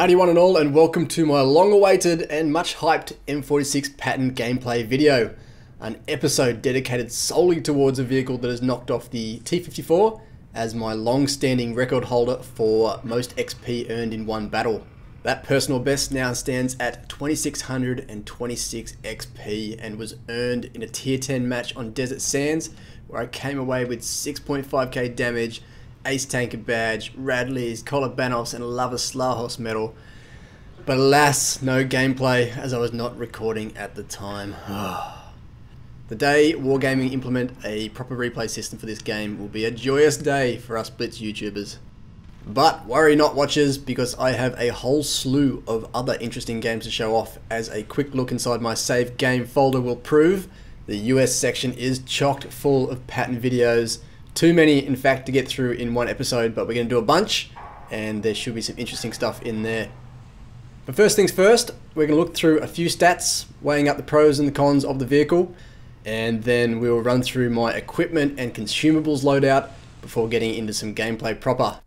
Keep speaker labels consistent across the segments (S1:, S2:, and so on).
S1: Howdy one and all, and welcome to my long-awaited and much hyped M46 Patton gameplay video. An episode dedicated solely towards a vehicle that has knocked off the T54 as my long-standing record holder for most XP earned in one battle. That personal best now stands at 2626 XP and was earned in a tier 10 match on Desert Sands, where I came away with 6.5k damage, Ace Tanker badge, Radleys, Collar Banos and Lava Slahos medal. But alas, no gameplay as I was not recording at the time. The day Wargaming implement a proper replay system for this game will be a joyous day for us Blitz YouTubers. But worry not, watchers, because I have a whole slew of other interesting games to show off. As a quick look inside my save game folder will prove, the US section is chocked full of Patton videos. Too many, in fact, to get through in one episode, but we're going to do a bunch, and there should be some interesting stuff in there. But first things first, we're going to look through a few stats, weighing up the pros and the cons of the vehicle, and then we'll run through my equipment and consumables loadout before getting into some gameplay proper.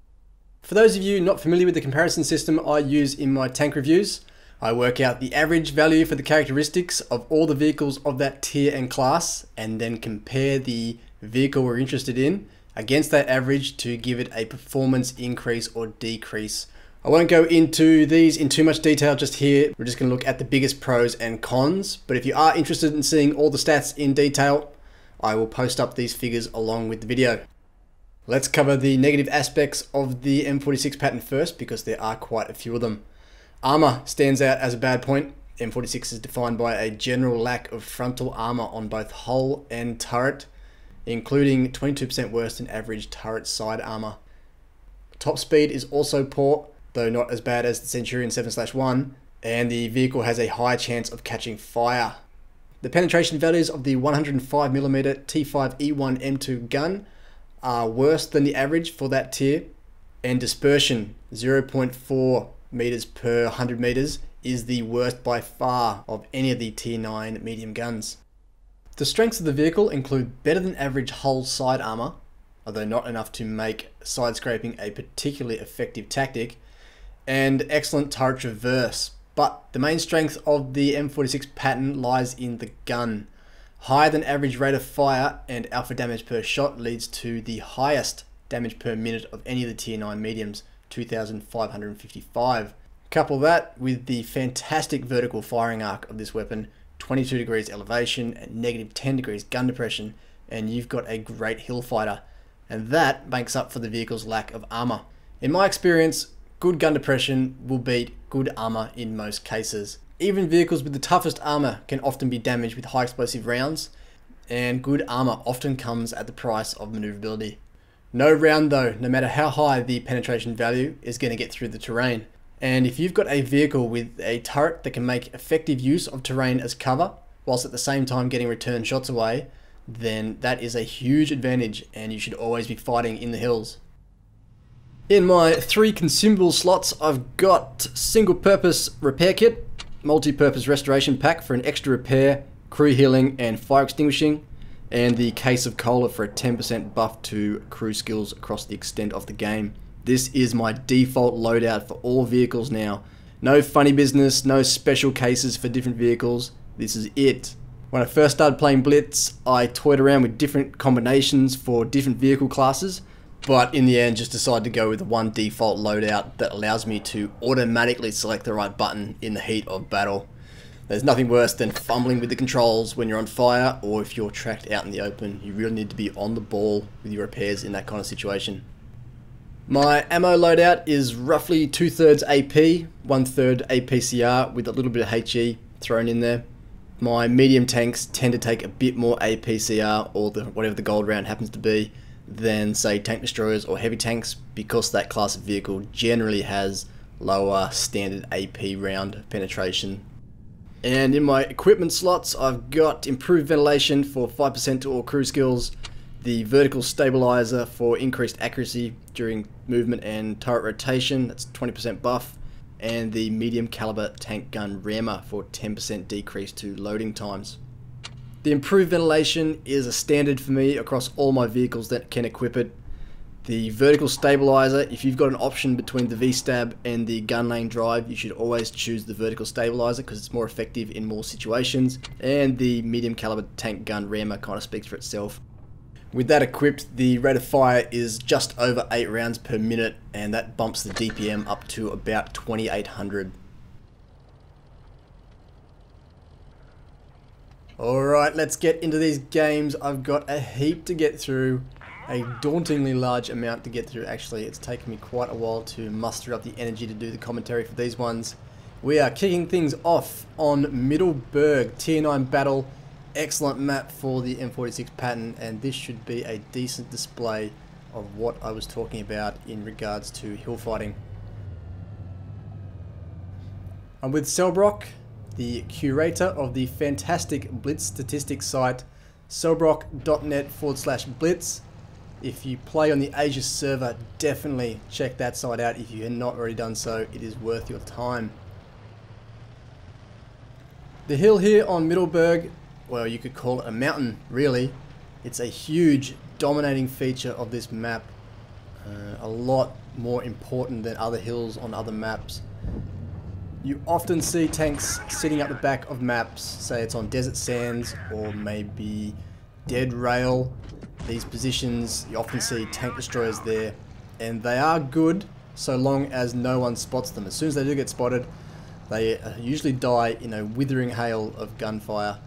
S1: For those of you not familiar with the comparison system I use in my tank reviews, I work out the average value for the characteristics of all the vehicles of that tier and class, and then compare the vehicle we're interested in against that average to give it a performance increase or decrease. I won't go into these in too much detail just here. We're just going to look at the biggest pros and cons, but if you are interested in seeing all the stats in detail, I will post up these figures along with the video. Let's cover the negative aspects of the M46 Patton first, because there are quite a few of them. Armor stands out as a bad point. M46 is defined by a general lack of frontal armor on both hull and turret, including 22% worse than average turret side armor. Top speed is also poor, though not as bad as the Centurion 7/1, and the vehicle has a higher chance of catching fire. The penetration values of the 105mm T5E1 M2 gun are worse than the average for that tier, and dispersion 0.4 meters per 100 meters is the worst by far of any of the tier 9 medium guns. The strengths of the vehicle include better than average hull side armor, although not enough to make side scraping a particularly effective tactic, and excellent turret traverse. But the main strength of the M46 Patton lies in the gun. Higher than average rate of fire and alpha damage per shot leads to the highest damage per minute of any of the tier 9 mediums, 2,555. Couple that with the fantastic vertical firing arc of this weapon, 22 degrees elevation and negative 10 degrees gun depression, and you've got a great hill fighter, and that makes up for the vehicle's lack of armor. In my experience, good gun depression will beat good armor in most cases. Even vehicles with the toughest armor can often be damaged with high explosive rounds, and good armor often comes at the price of maneuverability. No round though, no matter how high the penetration value, is going to get through the terrain. And if you've got a vehicle with a turret that can make effective use of terrain as cover, whilst at the same time getting return shots away, then that is a huge advantage, and you should always be fighting in the hills. In my 3 consumable slots, I've got single purpose repair kit, multi-purpose restoration pack for an extra repair, crew healing and fire extinguishing, and the case of cola for a 10% buff to crew skills across the extent of the game. This is my default loadout for all vehicles now. No funny business, no special cases for different vehicles. This is it. When I first started playing Blitz, I toyed around with different combinations for different vehicle classes, but in the end just decided to go with the one default loadout that allows me to automatically select the right button in the heat of battle. There's nothing worse than fumbling with the controls when you're on fire, or if you're tracked out in the open. You really need to be on the ball with your repairs in that kind of situation. My ammo loadout is roughly 2/3 AP, 1/3 APCR with a little bit of HE thrown in there. My medium tanks tend to take a bit more APCR, or whatever the gold round happens to be, than say tank destroyers or heavy tanks, because that class of vehicle generally has lower standard AP round penetration. And in my equipment slots, I've got improved ventilation for 5% to all crew skills, the vertical stabilizer for increased accuracy during movement and turret rotation, that's 20% buff, and the medium caliber tank gun rammer for 10% decrease to loading times. The improved ventilation is a standard for me across all my vehicles that can equip it, The vertical stabilizer, if you've got an option between the V-stab and the gun lane drive, you should always choose the vertical stabilizer because it's more effective in more situations, and the medium caliber tank gun rammer kind of speaks for itself. With that equipped, the rate of fire is just over 8 rounds per minute, and that bumps the DPM up to about 2800. Alright, let's get into these games. I've got a heap to get through, a dauntingly large amount to get through. Actually, it's taken me quite a while to muster up the energy to do the commentary for these ones. We are kicking things off on Middleburg, Tier 9 battle. Excellent map for the M46 Patton, and this should be a decent display of what I was talking about in regards to hill fighting. I'm with Selbrock, the curator of the fantastic Blitz statistics site, selbrock.net/blitz. If you play on the Asia server, definitely check that site out if you have not already done so. It is worth your time. The hill here on Middleburg, well, you could call it a mountain, really. It's a huge, dominating feature of this map. A lot more important than other hills on other maps. You often see tanks sitting up the back of maps, say it's on desert sands or maybe dead rail. These positions, you often see tank destroyers there, and they are good so long as no one spots them. As soon as they do get spotted, they usually die in a withering hail of gunfire.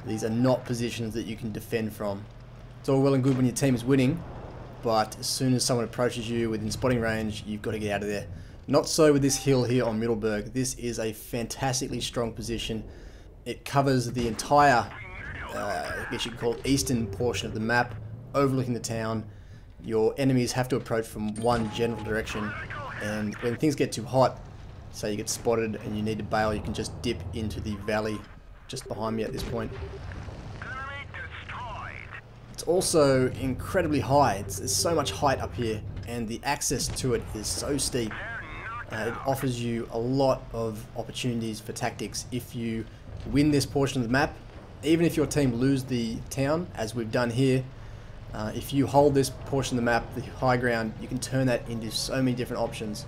S1: These are not positions that you can defend from. It's all well and good when your team is winning, but as soon as someone approaches you within spotting range, you've got to get out of there. Not so with this hill here on Middleburg. This is a fantastically strong position. It covers the entire, I guess you could call it, eastern portion of the map, overlooking the town. Your enemies have to approach from one general direction, and when things get too hot, say you get spotted and you need to bail, you can just dip into the valley just behind me at this point. It's also incredibly high. There's so much height up here, and the access to it is so steep. It offers you a lot of opportunities for tactics if you win this portion of the map. Even if your team lose the town, as we've done here, if you hold this portion of the map, the high ground, you can turn that into so many different options.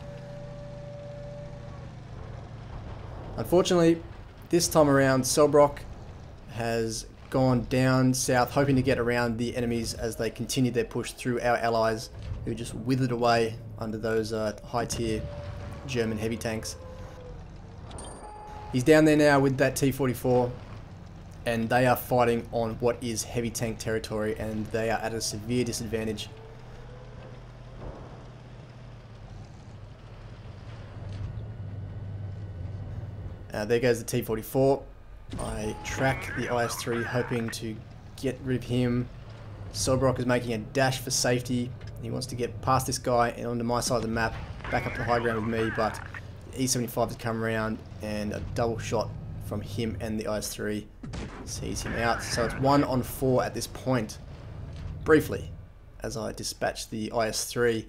S1: Unfortunately, this time around, Selbrock has gone down south, hoping to get around the enemies as they continue their push through our allies, who just withered away under those high-tier German heavy tanks. He's down there now with that T-44, and they are fighting on what is heavy tank territory, and they are at a severe disadvantage. There goes the T-44. I track the IS-3, hoping to get rid of him. Selbrock is making a dash for safety. He wants to get past this guy and onto my side of the map, back up to high ground with me, but the E-75 has come around, and a double shot from him and the IS-3 sees him out. So it's 1 on 4 at this point. Briefly, as I dispatch the IS-3.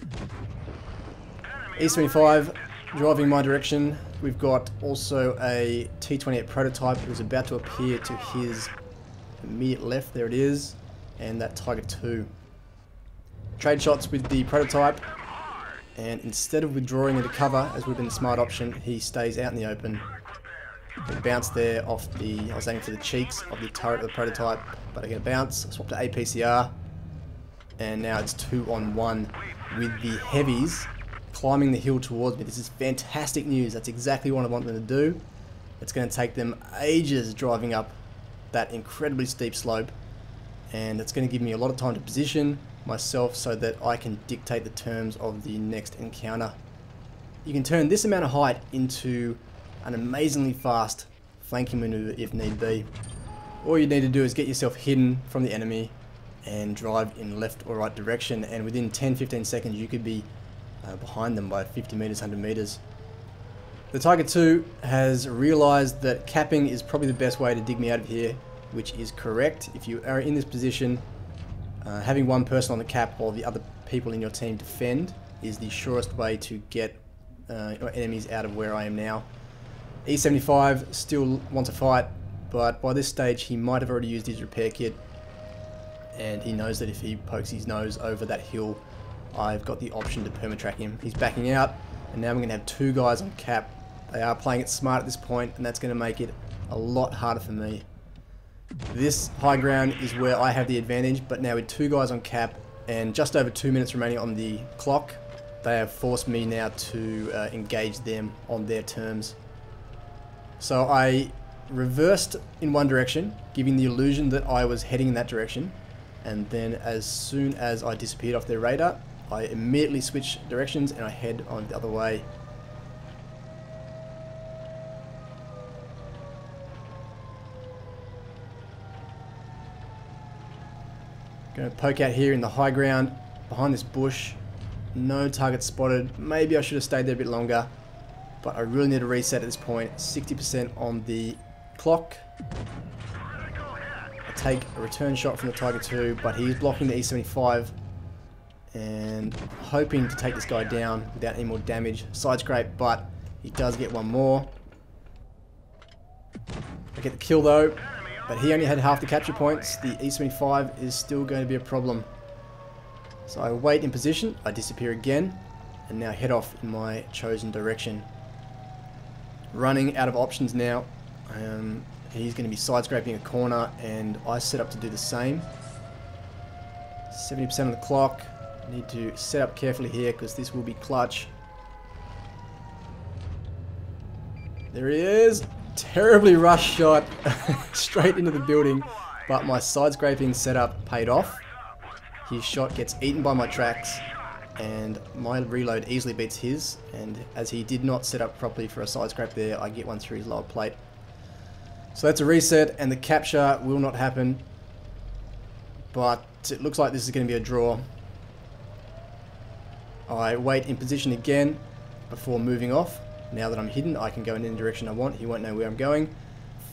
S1: E-75 driving my direction. We've got also a T-28 prototype who's about to appear to his immediate left. There it is. And that Tiger II. Trade shots with the prototype, and instead of withdrawing into cover, as would have been the smart option, he stays out in the open. It bounced there off the, I was aiming for the cheeks of the turret of the prototype, but I get a bounce. I swap to APCR, and now it's 2 on 1 with the heavies climbing the hill towards me. This is fantastic news. That's exactly what I want them to do. It's going to take them ages driving up that incredibly steep slope, and it's going to give me a lot of time to position myself so that I can dictate the terms of the next encounter. You can turn this amount of height into an amazingly fast flanking maneuver if need be. All you need to do is get yourself hidden from the enemy and drive in left or right direction, and within 10-15 seconds you could be behind them by 50 meters, 100 meters. The Tiger II has realized that capping is probably the best way to dig me out of here, which is correct. If you are in this position, having one person on the cap while the other people in your team defend is the surest way to get your enemies out of where I am now. E75 still wants to fight, but by this stage he might have already used his repair kit, and he knows that if he pokes his nose over that hill, I've got the option to perma-track him. He's backing out, and now I'm going to have two guys on cap. They are playing it smart at this point, and that's going to make it a lot harder for me. This high ground is where I have the advantage, but now with two guys on cap and just over 2 minutes remaining on the clock, they have forced me now to engage them on their terms. So I reversed in one direction, giving the illusion that I was heading in that direction, and then as soon as I disappeared off their radar, I immediately switch directions and I head on the other way. Going to poke out here in the high ground behind this bush. No target spotted. Maybe I should have stayed there a bit longer, but I really need to reset at this point. 60% on the clock. I take a return shot from the Tiger 2, but he's blocking the E75 and hoping to take this guy down without any more damage. Side scrape, but he does get one more. I get the kill though, but he only had half the capture points. The E75 is still going to be a problem. So I wait in position, I disappear again, and now head off in my chosen direction. Running out of options now. He's going to be side scraping a corner, and I set up to do the same. 70% of the clock. Need to set up carefully here because this will be clutch. There he is. Terribly rushed shot straight into the building, but my side scraping setup paid off. His shot gets eaten by my tracks, and my reload easily beats his, and as he did not set up properly for a side scrape there, I get one through his lower plate. So that's a reset, and the capture will not happen, but it looks like this is going to be a draw. I wait in position again before moving off. Now that I'm hidden, I can go in any direction I want. He won't know where I'm going.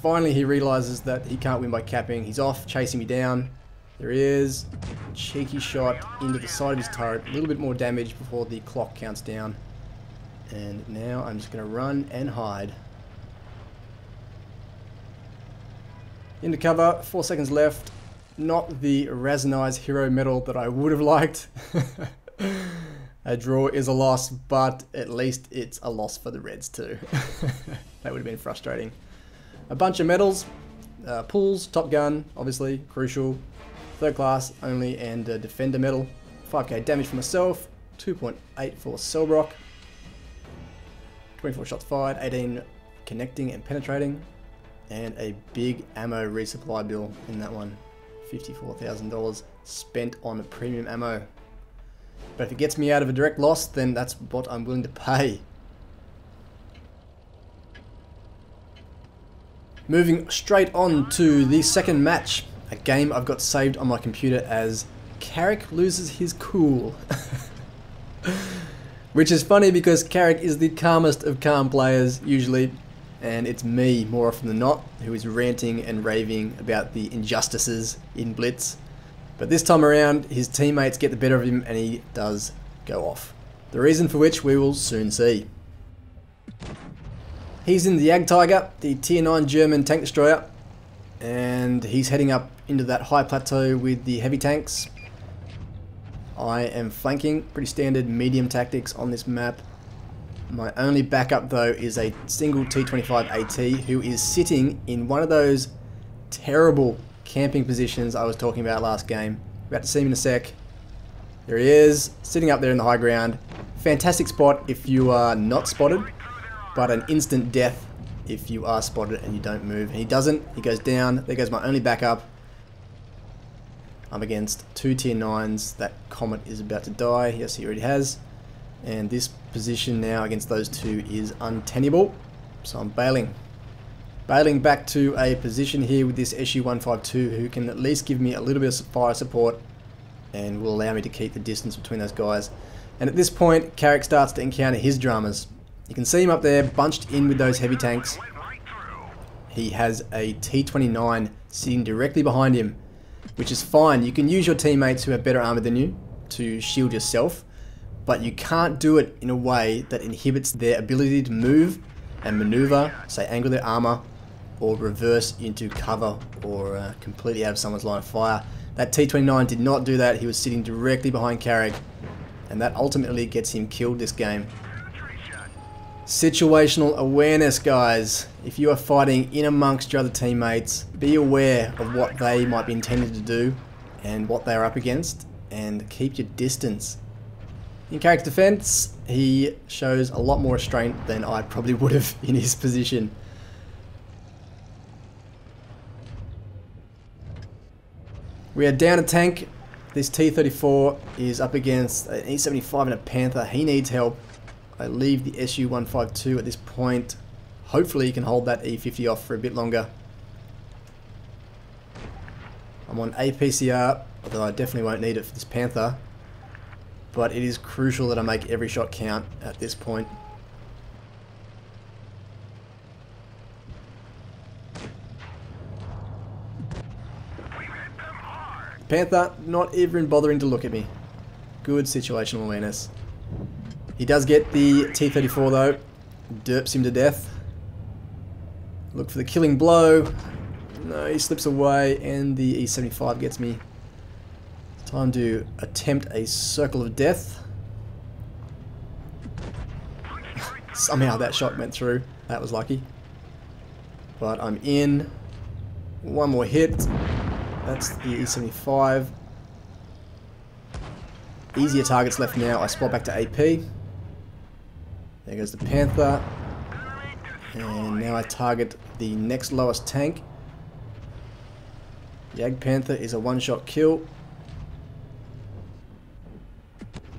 S1: Finally, he realizes that he can't win by capping. He's off, chasing me down. There he is. Cheeky shot into the side of his turret. A little bit more damage before the clock counts down. And now I'm just going to run and hide. Into cover, 4 seconds left. Not the Razanized hero medal that I would have liked. A draw is a loss, but at least it's a loss for the Reds too. That would have been frustrating. A bunch of medals, pulls, Top Gun, obviously, crucial, third class only, and a Defender medal. 5k damage for myself, 2.8 for Cellbrock, 24 shots fired, 18 connecting and penetrating, and a big ammo resupply bill in that one. $54,000 spent on premium ammo. But if it gets me out of a direct loss, then that's what I'm willing to pay. Moving straight on to the second match. A game I've got saved on my computer as Carrick loses his cool. Which is funny because Carrick is the calmest of calm players usually. And it's me, more often than not, who is ranting and raving about the injustices in Blitz. But this time around, his teammates get the better of him and he does go off. The reason for which we will soon see. He's in the Jagdtiger, the tier 9 German tank destroyer, and he's heading up into that high plateau with the heavy tanks. I am flanking, pretty standard medium tactics on this map. My only backup though is a single T25 AT who is sitting in one of those terrible camping positions I was talking about last game. About to see him in a sec. There he is, sitting up there in the high ground. Fantastic spot if you are not spotted, but an instant death if you are spotted and you don't move. And he doesn't, he goes down. There goes my only backup. I'm against two tier 9s. That Comet is about to die. Yes, he already has. And this position now against those two is untenable. So I'm bailing. Bailing back to a position here with this SU-152 who can at least give me a little bit of fire support and will allow me to keep the distance between those guys. And at this point, Carrick starts to encounter his dramas. You can see him up there bunched in with those heavy tanks. He has a T-29 sitting directly behind him, which is fine. You can use your teammates who have better armor than you to shield yourself, but you can't do it in a way that inhibits their ability to move and maneuver, say angle their armor, or reverse into cover, or completely out of someone's line of fire. That T-29 did not do that. He was sitting directly behind Carrick, and that ultimately gets him killed this game. Situational awareness, guys. If you are fighting in amongst your other teammates, be aware of what they might be intended to do and what they are up against, and keep your distance. In character defense, he shows a lot more restraint than I probably would have in his position. We are down a tank. This T-34 is up against an E-75 and a Panther. He needs help. I leave the SU-152 at this point. Hopefully he can hold that E-50 off for a bit longer. I'm on APCR, although I definitely won't need it for this Panther. But it is crucial that I make every shot count at this point. Panther not even bothering to look at me. Good situational awareness. He does get the T-34 though. Derps him to death. Look for the killing blow. No, he slips away and the E-75 gets me. Time to attempt a circle of death. Somehow that shot went through. That was lucky. But I'm in. One more hit. That's the E-75. Easier targets left now. I spot back to AP. There goes the Panther. And now I target the next lowest tank. Jag Panther is a one-shot kill.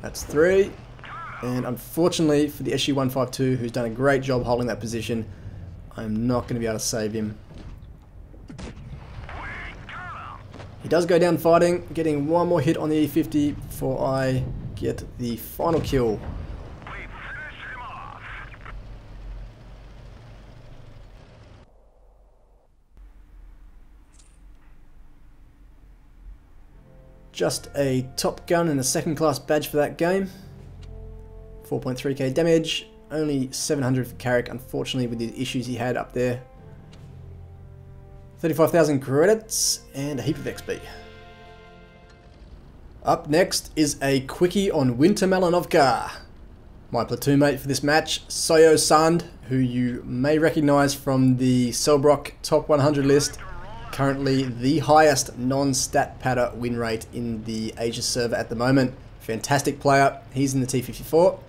S1: That's 3. And unfortunately for the SU-152, who's done a great job holding that position, I'm not going to be able to save him. He does go down fighting, getting one more hit on the E-50 before I get the final kill. Just a Top Gun and a second class badge for that game. 4.3k damage, only 700 for Carrick, unfortunately with the issues he had up there. 35,000 credits and a heap of XP. Up next is a quickie on Winter Malinovka. My platoon mate for this match, Soyo Sand, who you may recognize from the Selbrock Top 100 list. Currently the highest non-stat patter win rate in the Asia server at the moment. Fantastic player. He's in the T-54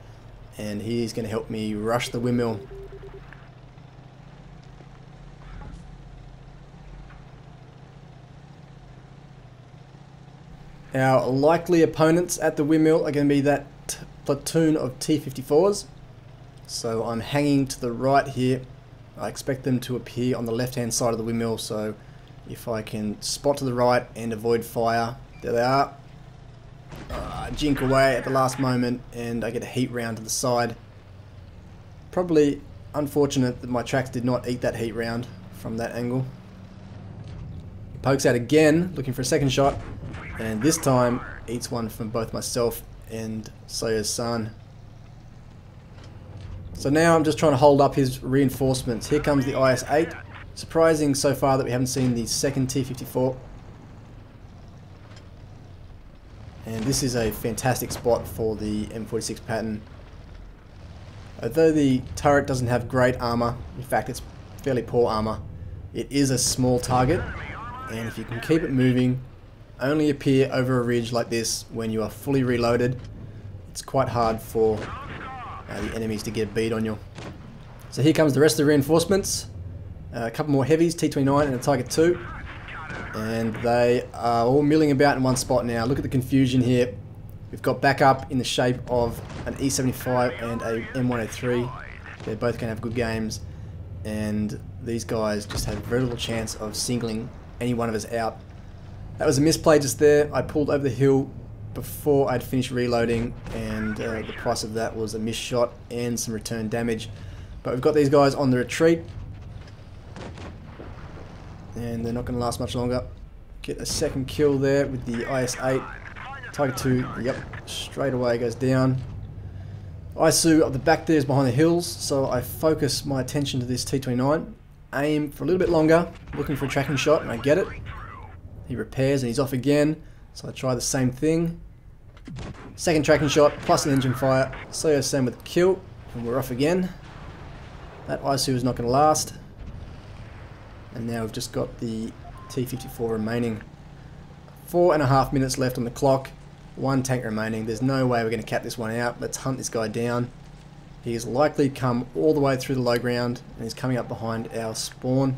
S1: and he's going to help me rush the windmill. Our likely opponents at the windmill are going to be that platoon of T-54s. So I'm hanging to the right here. I expect them to appear on the left-hand side of the windmill, so if I can spot to the right and avoid fire, there they are. Jink away at the last moment and I get a heat round to the side. Probably unfortunate that my tracks did not eat that heat round from that angle. Pokes out again, looking for a second shot, and this time eats one from both myself and Soyo-san. So now I'm just trying to hold up his reinforcements. Here comes the IS-8. Surprising so far that we haven't seen the second T-54. And this is a fantastic spot for the M46 Patton. Although the turret doesn't have great armor, in fact it's fairly poor armor, it is a small target, and if you can keep it moving, only appear over a ridge like this when you are fully reloaded, it's quite hard for the enemies to get a bead on you. So here comes the rest of the reinforcements. A couple more heavies, T-29 and a Tiger II. And they are all milling about in one spot now. Look at the confusion here. We've got backup in the shape of an E-75 and a M103. They're both going to have good games. And these guys just had very little chance of singling any one of us out. That was a misplay just there. I pulled over the hill before I'd finished reloading, and the price of that was a missed shot and some return damage. But we've got these guys on the retreat, and they're not going to last much longer. Get a second kill there with the IS-8. Tiger II, yep, straight away goes down. ISU up the back there is behind the hills, so I focus my attention to this T-29. Aim for a little bit longer, looking for a tracking shot, and I get it. He repairs and he's off again, so I try the same thing. Second tracking shot, plus an engine fire. So same with the kill, and we're off again. That ISU is not going to last. And now we've just got the T-54 remaining. 4.5 minutes left on the clock. 1 tank remaining. There's no way we're going to cap this one out. Let's hunt this guy down. He has likely come all the way through the low ground, and he's coming up behind our spawn.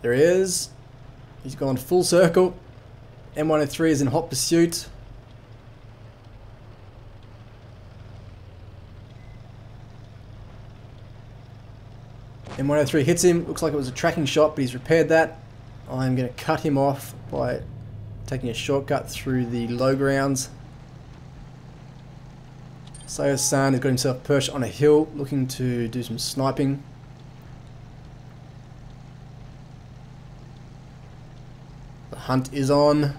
S1: There he is. He's gone full circle. M103 is in hot pursuit. M103 hits him. Looks like it was a tracking shot, but he's repaired that. I'm going to cut him off by taking a shortcut through the low grounds. Sayo-san has got himself perched on a hill, looking to do some sniping. The hunt is on.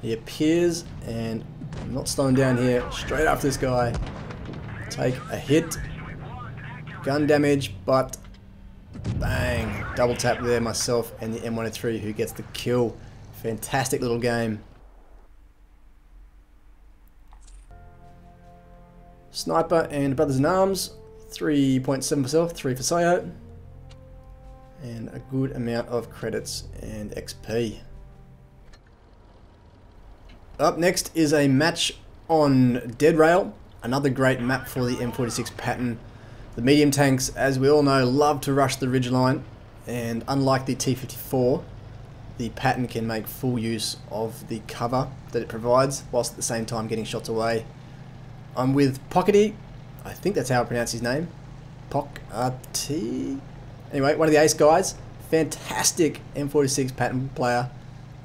S1: He appears, and I'm not slowing down here. Straight after this guy. Take a hit. Gun damage, but bang. Double tap there, myself and the M103 who gets the kill. Fantastic little game. Sniper and Brothers in Arms. 3.7 for myself, 3 for Sayo. And a good amount of credits and XP. Up next is a match on Dead Rail. Another great map for the M46 Patton. The medium tanks, as we all know, love to rush the ridgeline, and unlike the T-54, the Patton can make full use of the cover that it provides, whilst at the same time getting shots away. I'm with Pockety, I think that's how I pronounce his name. Pockety? Anyway, one of the ace guys. Fantastic M46 Patton player.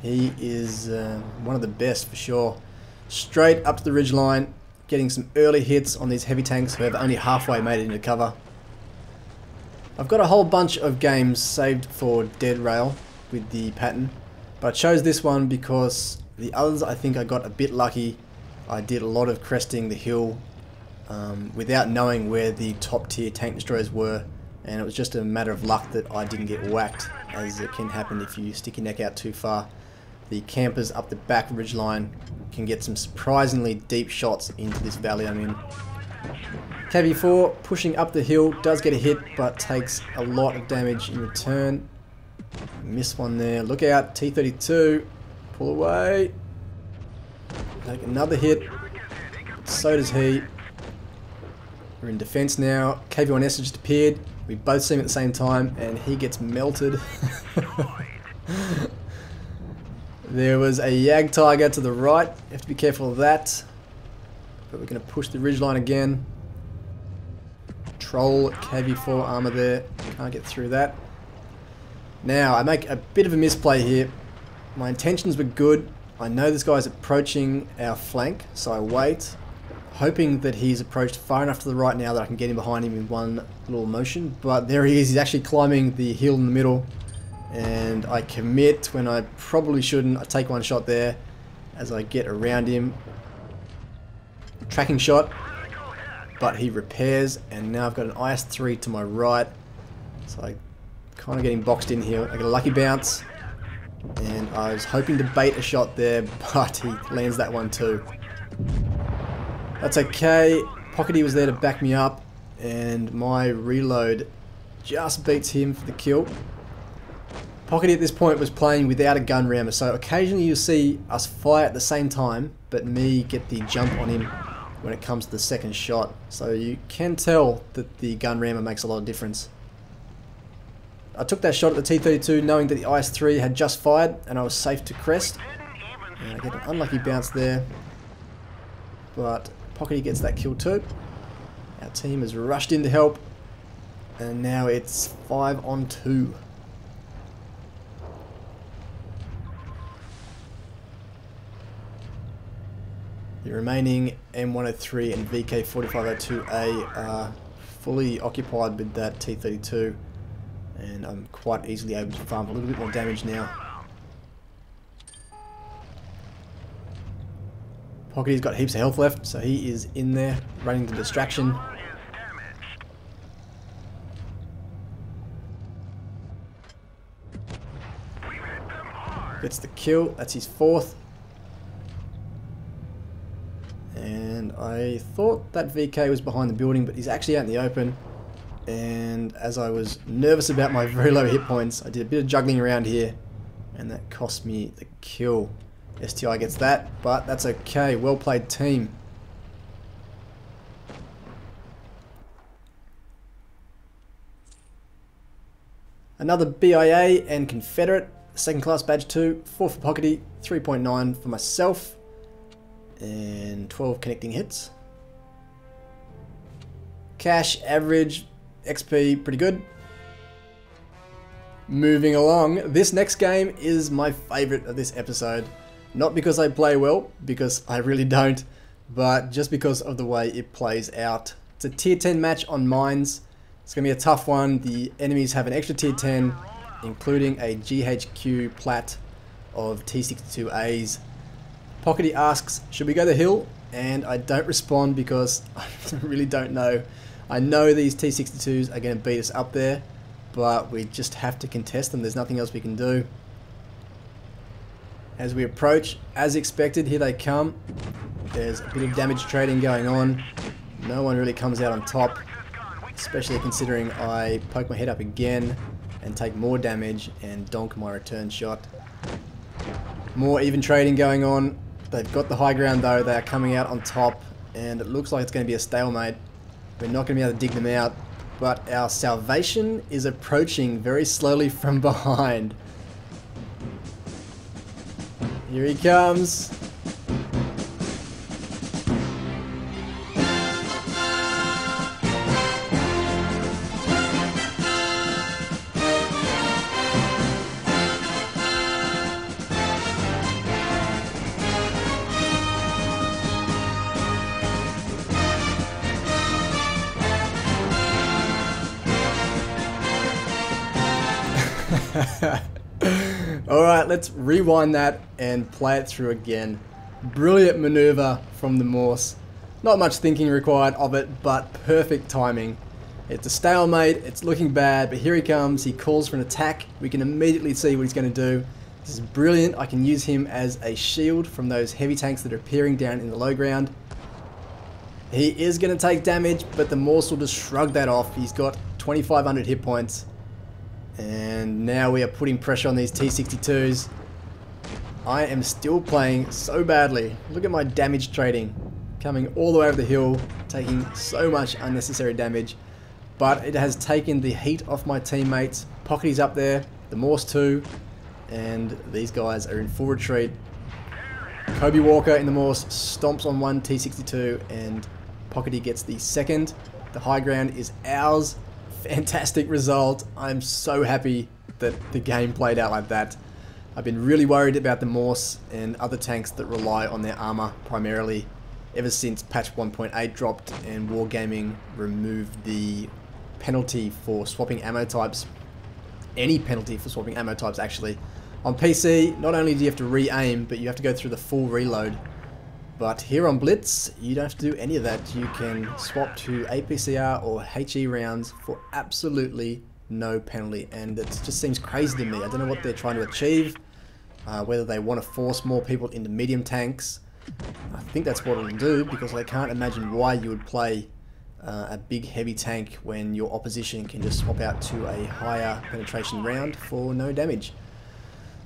S1: He is one of the best for sure. Straight up to the ridgeline, getting some early hits on these heavy tanks who have only halfway made it into cover. I've got a whole bunch of games saved for Dead Rail with the Patton, but I chose this one because the others I think I got a bit lucky. I did a lot of cresting the hill without knowing where the top tier tank destroyers were, and it was just a matter of luck that I didn't get whacked, as it can happen if you stick your neck out too far. The campers up the back ridgeline can get some surprisingly deep shots into this valley I'm in. KV4 pushing up the hill, does get a hit, but takes a lot of damage in return. Miss one there. Look out, T-32. Pull away. Take another hit. So does he. We're in defense now. KV1S has just appeared. We both see him at the same time, and he gets melted. There was a Yag Tiger to the right. You have to be careful of that. But we're going to push the ridgeline again. Troll KV4 armor there. Can't get through that. Now, I make a bit of a misplay here. My intentions were good. I know this guy's approaching our flank, so I wait, hoping that he's approached far enough to the right now that I can get him behind him in one little motion. But there he is. He's actually climbing the hill in the middle. And I commit when I probably shouldn't. I take one shot there as I get around him. Tracking shot, but he repairs, and now I've got an IS-3 to my right. So I kind of getting boxed in here. I get a lucky bounce, and I was hoping to bait a shot there, but he lands that one too. That's okay. Pockety was there to back me up, and my reload just beats him for the kill. Pockety at this point was playing without a gun rammer, so occasionally you'll see us fire at the same time, but me get the jump on him when it comes to the second shot. So you can tell that the gun rammer makes a lot of difference. I took that shot at the T-32 knowing that the IS-3 had just fired and I was safe to crest. And I get an unlucky bounce there, but Pockety gets that kill too. Our team has rushed in to help, and now it's 5 on 2. The remaining M103 and VK4502A are fully occupied with that T-32, and I'm quite easily able to farm a little bit more damage now. Pockety's got heaps of health left, so he is in there running the distraction. Gets the kill. That's his 4th. And I thought that VK was behind the building, but he's actually out in the open. And as I was nervous about my very low hit points, I did a bit of juggling around here, and that cost me the kill. STI gets that, but that's okay. Well played, team. Another BIA and Confederate, 2nd class badge 2, 4 for Pockety, 3.9 for myself, and 12 connecting hits. Cash, average, XP, pretty good. Moving along, this next game is my favourite of this episode. Not because I play well, because I really don't, but just because of the way it plays out. It's a tier 10 match on mines. It's going to be a tough one. The enemies have an extra tier 10, including a GHQ plat of T62As. Pockety asks, should we go the hill? And I don't respond because I really don't know. I know these T62s are going to beat us up there, but we just have to contest them. There's nothing else we can do. As we approach, as expected, here they come. There's a bit of damage trading going on. No one really comes out on top, especially considering I poke my head up again and take more damage and donk my return shot. More even trading going on. They've got the high ground though. They are coming out on top, and it looks like it's going to be a stalemate. We're not going to be able to dig them out, but our salvation is approaching very slowly from behind. Here he comes. Alright, let's rewind that and play it through again. Brilliant maneuver from the Morse. Not much thinking required of it, but perfect timing. It's a stalemate, it's looking bad, but here he comes, he calls for an attack. We can immediately see what he's going to do. This is brilliant. I can use him as a shield from those heavy tanks that are appearing down in the low ground. He is going to take damage, but the Morse will just shrug that off. He's got 2,500 hit points. And now we are putting pressure on these T62s. I am still playing so badly. Look at my damage trading. Coming all the way over the hill, taking so much unnecessary damage. But it has taken the heat off my teammates. Pockety's up there, the Morse too, and these guys are in full retreat. Kobe Walker in the Morse stomps on one T62 and Pockety gets the 2nd. The high ground is ours. Fantastic result. I'm so happy that the game played out like that. I've been really worried about the Morse and other tanks that rely on their armor primarily ever since patch 1.8 dropped and Wargaming removed the penalty for swapping ammo types. Any penalty for swapping ammo types actually. On PC, not only do you have to re-aim, but you have to go through the full reload. But here on Blitz, you don't have to do any of that. You can swap to APCR or HE rounds for absolutely no penalty. And it just seems crazy to me. I don't know what they're trying to achieve. Whether they want to force more people into medium tanks. I think that's what it'll do, because I can't imagine why you would play a big heavy tank when your opposition can just swap out to a higher penetration round for no damage.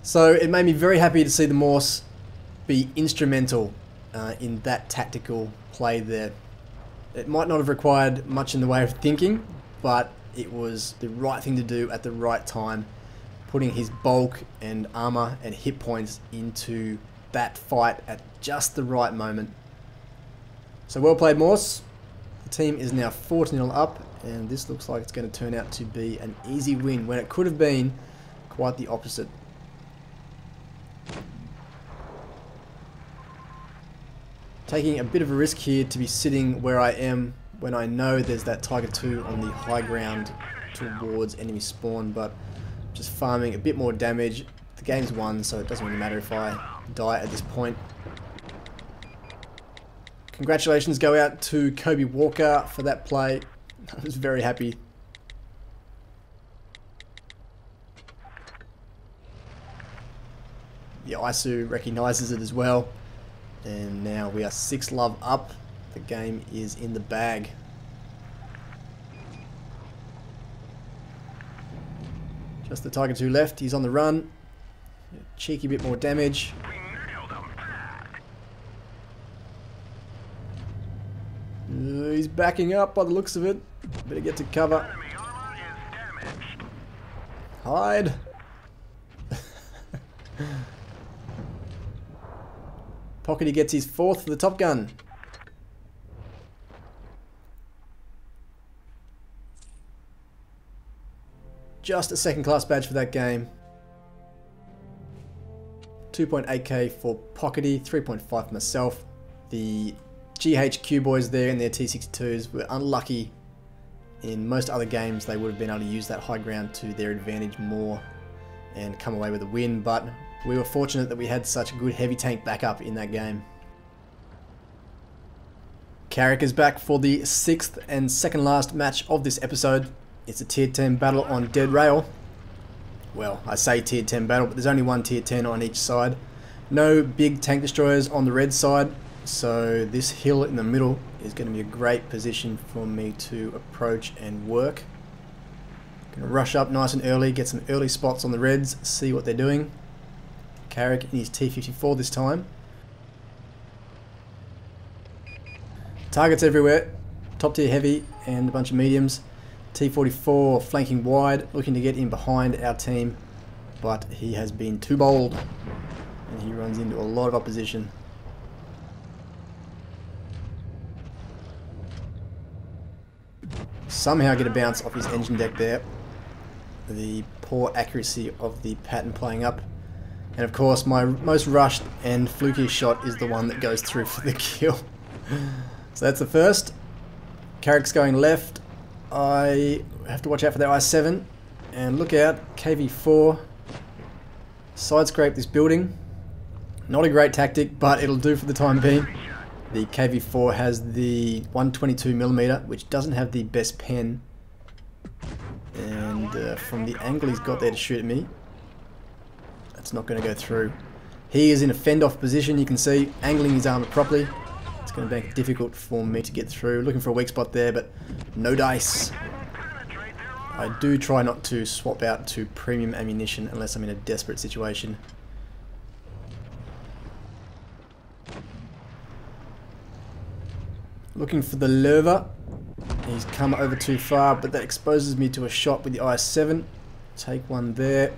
S1: So it made me very happy to see the Morse be instrumental in that tactical play there. It might not have required much in the way of thinking, but it was the right thing to do at the right time, putting his bulk and armor and hit points into that fight at just the right moment. So well played, Morse. The team is now 4-0 up, and this looks like it's going to turn out to be an easy win when it could have been quite the opposite. Taking a bit of a risk here to be sitting where I am when I know there's that Tiger 2 on the high ground towards enemy spawn, but just farming a bit more damage. The game's won, so it doesn't really matter if I die at this point. Congratulations go out to Kobe Walker for that play. I was very happy. The ISU recognises it as well. And now we are 6 love up. The game is in the bag. Just the Tiger 2 left. He's on the run. Cheeky bit more damage. He's backing up by the looks of it. Better get to cover. Hide. Pockety gets his 4th for the Top Gun. Just a 2nd class badge for that game. 2.8k for Pockety, 3.5 for myself. The GHQ boys there in their T62s were unlucky. In most other games they would have been able to use that high ground to their advantage more and come away with a win, but we were fortunate that we had such a good heavy tank backup in that game. Carrick is back for the 6th and 2nd last match of this episode. It's a tier 10 battle on dead rail. Well, I say tier 10 battle, but there's only one tier 10 on each side. No big tank destroyers on the red side, so this hill in the middle is going to be a great position for me to approach and work. Going to rush up nice and early, get some early spots on the reds, see what they're doing. Carrick in his T54 this time. Targets everywhere, top tier heavy and a bunch of mediums. T44 flanking wide, looking to get in behind our team, but he has been too bold and he runs into a lot of opposition. Somehow get a bounce off his engine deck there. The poor accuracy of the Patton playing up. And of course my most rushed and fluky shot is the one that goes through for the kill. So that's the first. Carrick's going left. I have to watch out for their I7. And look out, KV4. Side scrape this building. Not a great tactic, but it'll do for the time being. The KV4 has the 122mm, which doesn't have the best pen. And from the angle he's got there to shoot at me, that's not going to go through. He is in a fend-off position, you can see, angling his armor properly. It's going to make it difficult for me to get through. Looking for a weak spot there, but no dice. I do try not to swap out to premium ammunition unless I'm in a desperate situation. Looking for the Lerva. He's come over too far, but that exposes me to a shot with the IS-7. Take one there.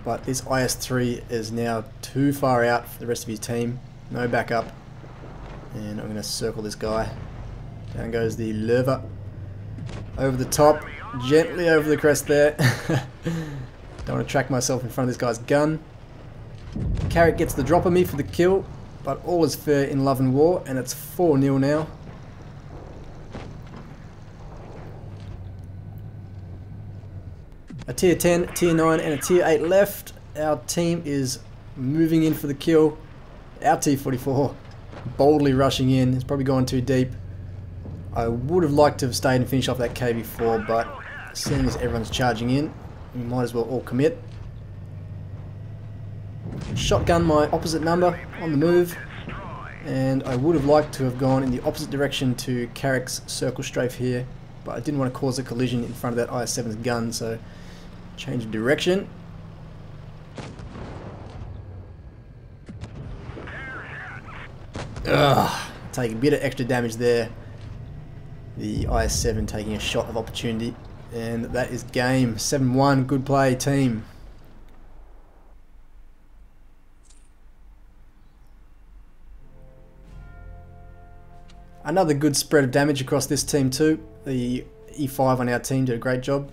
S1: But this IS-3 is now too far out for the rest of his team. No backup. And I'm going to circle this guy. Down goes the Lerva. Over the top. Gently over the crest there. Don't want to track myself in front of this guy's gun. Carrick gets the drop on me for the kill. But all is fair in love and war, and it's 4-0 now. A tier 10, tier 9 and a tier 8 left. Our team is moving in for the kill. Our T44 boldly rushing in. It's probably gone too deep. I would have liked to have stayed and finished off that KV4, but seeing as everyone's charging in, we might as well all commit. Shotgun my opposite number on the move, and I would have liked to have gone in the opposite direction to Carrick's circle strafe here, but I didn't want to cause a collision in front of that IS-7's gun, so change of direction. Take a bit of extra damage there. The IS-7 taking a shot of opportunity, and that is game. 7-1, good play team. Another good spread of damage across this team too. The E5 on our team did a great job.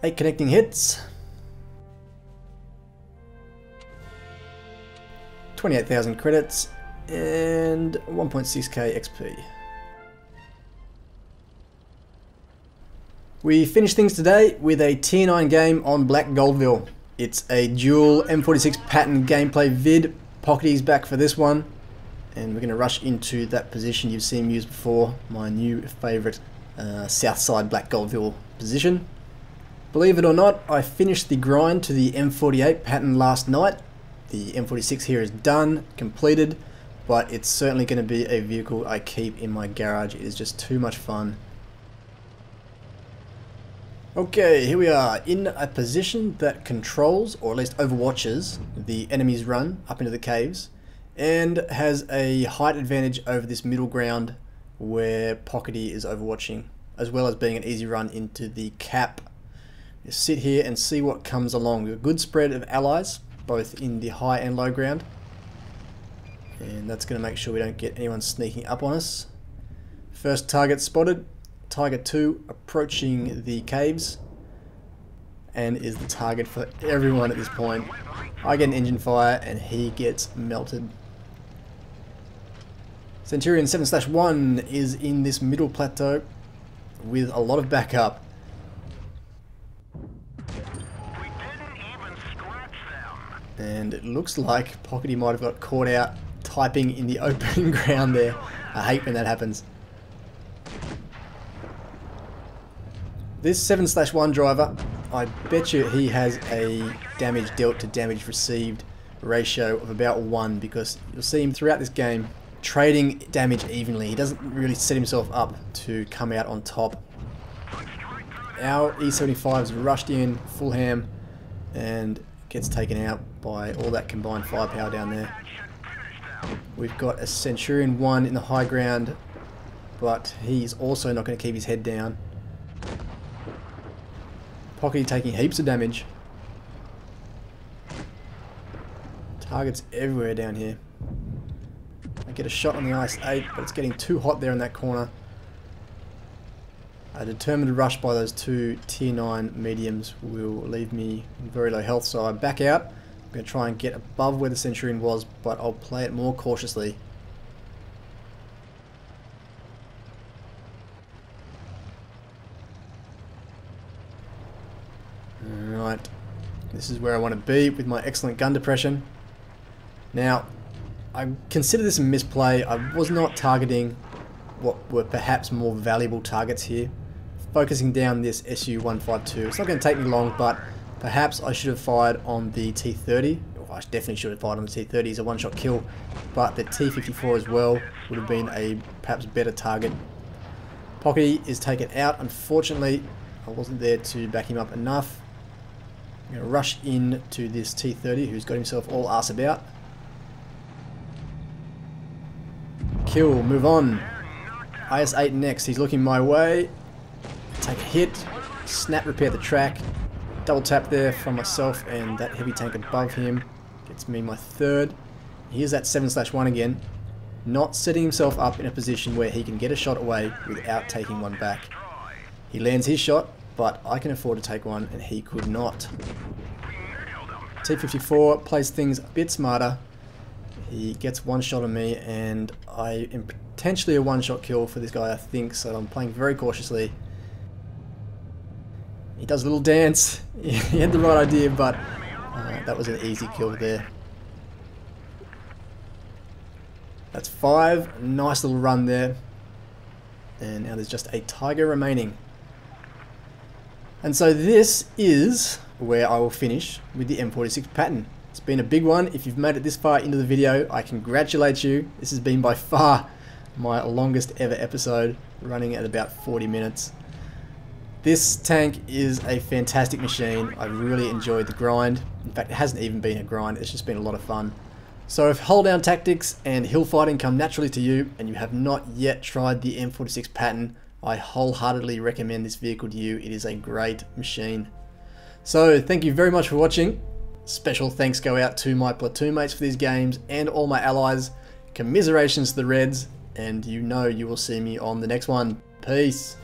S1: 8 connecting hits. 28,000 credits and 1.6k XP. We finished things today with a tier 9 game on Black Goldville. It's a dual M46 Patton gameplay vid. Pockety's back for this one. And we're going to rush into that position you've seen me use before, my new favourite Southside Black Goldville position. Believe it or not, I finished the grind to the M48 Patton last night. The M46 here is done, completed, but it's certainly going to be a vehicle I keep in my garage. It is just too much fun. Okay, here we are in a position that controls, or at least overwatches, the enemy's run up into the caves, and has a height advantage over this middle ground where Pockety is overwatching, as well as being an easy run into the cap. Just sit here and see what comes along. We've got a good spread of allies, both in the high and low ground, and that's going to make sure we don't get anyone sneaking up on us. First target spotted. Tiger 2 approaching the caves and is the target for everyone at this point. I get an engine fire and he gets melted. Centurion 7/1 is in this middle plateau with a lot of backup. And it looks like Pockety might have got caught out typing in the open ground there. I hate when that happens. This 7/1 driver, I bet you he has a damage dealt to damage received ratio of about 1, because you'll see him throughout this game trading damage evenly. He doesn't really set himself up to come out on top. Our E75's rushed in full ham and gets taken out by all that combined firepower down there. We've got a Centurion 1 in the high ground, but he's also not going to keep his head down. Pockety taking heaps of damage. Targets everywhere down here. I get a shot on the IS-8, but it's getting too hot there in that corner. A determined rush by those two tier 9 mediums will leave me in very low health, so I back out. I'm going to try and get above where the Centurion was, but I'll play it more cautiously. Alright, this is where I want to be with my excellent gun depression. Now, I consider this a misplay. I was not targeting what were perhaps more valuable targets here. Focusing down this SU-152. It's not going to take me long, but perhaps I should have fired on the T-30. Well, I definitely should have fired on the T-30. It's a one-shot kill, but the T-54 as well would have been a perhaps better target. Pockety is taken out. Unfortunately, I wasn't there to back him up enough. I'm going to rush in to this T-30 who's got himself all arse about. Kill, move on. IS-8 next, he's looking my way. Take a hit, snap repair the track, double tap there from myself, and that heavy tank above him gets me my third. Here's that 7/1 again, not setting himself up in a position where he can get a shot away without taking one back. He lands his shot, but I can afford to take one and he could not. T-54 plays things a bit smarter. He gets one shot on me and I am potentially a one-shot kill for this guy, I think, so I'm playing very cautiously. He does a little dance. He had the right idea, but that was an easy kill there. That's 5. Nice little run there. And now there's just a Tiger remaining. And so this is where I will finish with the M46 Patton. It's been a big one. If you've made it this far into the video, I congratulate you. This has been by far my longest ever episode, running at about 40 minutes. This tank is a fantastic machine. I really enjoyed the grind. In fact, it hasn't even been a grind, it's just been a lot of fun. So if hold down tactics and hill fighting come naturally to you and you have not yet tried the M46 Patton, I wholeheartedly recommend this vehicle to you. It is a great machine. So thank you very much for watching. Special thanks go out to my platoon mates for these games and all my allies. Commiserations to the Reds, and you know you will see me on the next one. Peace.